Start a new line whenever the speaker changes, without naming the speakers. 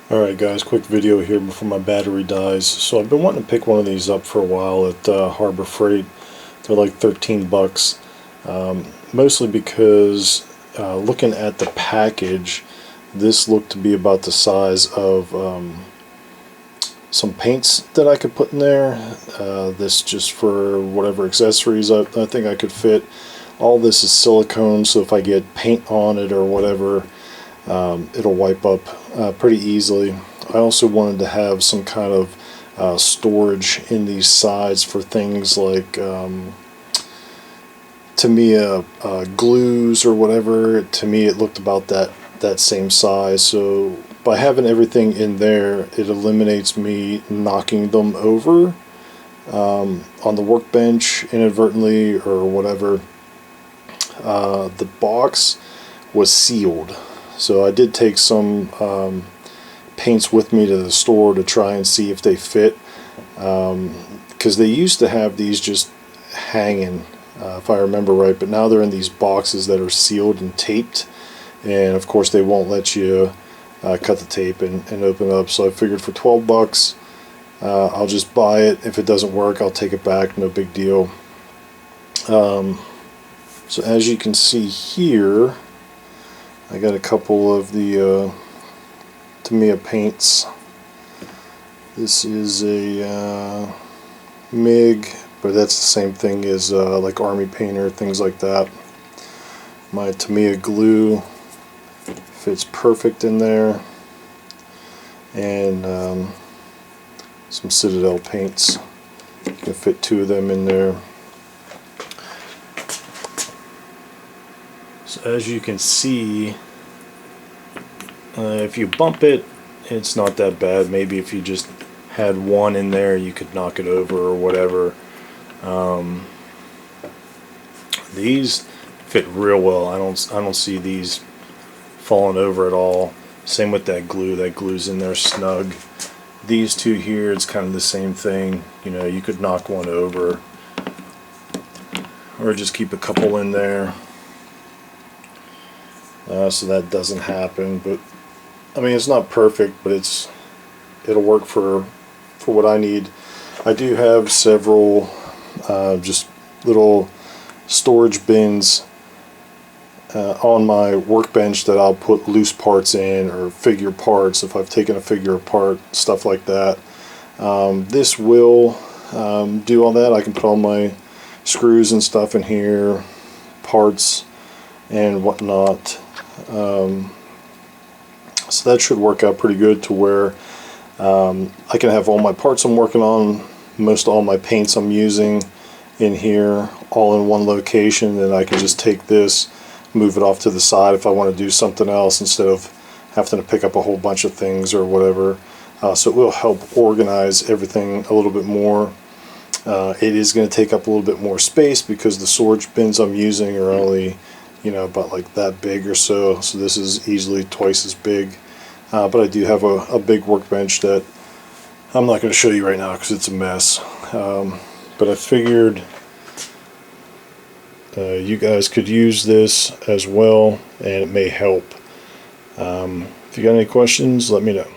Alright guys, quick video here before my battery dies. So I've been wanting to pick one of these up for a while at Harbor Freight. They're like 13 bucks. Mostly because looking at the package, this looked to be about the size of some paints that I could put in there. This just for whatever accessories I think I could fit. All this is silicone, so if I get paint on it or whatever, it'll wipe up pretty easily. I also wanted to have some kind of storage in these sides for things like Tamiya glues or whatever. To me it looked about that same size, so by having everything in there, it eliminates me knocking them over on the workbench inadvertently or whatever. The box was sealed, so I did take some paints with me to the store to try and see if they fit, because they used to have these just hanging, if I remember right, but now they're in these boxes that are sealed and taped, and of course they won't let you cut the tape and open it up. So I figured for 12 bucks I'll just buy it. If it doesn't work, I'll take it back, no big deal. So as you can see here, I got a couple of the Tamiya paints. This is a MIG, but that's the same thing as like Army Painter, things like that. My Tamiya glue fits perfect in there, and some Citadel paints. You can fit 2 of them in there. So as you can see, if you bump it, it's not that bad. Maybe if you just had one in there, you could knock it over or whatever. These fit real well. I don't see these falling over at all. Same with that glue. That glue's in there snug. These 2 here, it's kind of the same thing. You know, you could knock one over or just keep a couple in there. So that doesn't happen, but I mean, it's not perfect, but it'll work for what I need. I do have several just little storage bins on my workbench that I'll put loose parts in, or figure parts if I've taken a figure apart, stuff like that. This will do all that. I can put all my screws and stuff in here, parts and whatnot. So that should work out pretty good to where I can have all my parts I'm working on, most all my paints I'm using in here, all in one location, and I can just take this, move it off to the side if I want to do something else instead of having to pick up a whole bunch of things or whatever. So it will help organize everything a little bit more. It is going to take up a little bit more space because the storage bins I'm using are only, you know, about like that big or so. So this is easily twice as big. But I do have a big workbench that I'm not going to show you right now because it's a mess. But I figured you guys could use this as well, and it may help. If you got any questions, let me know.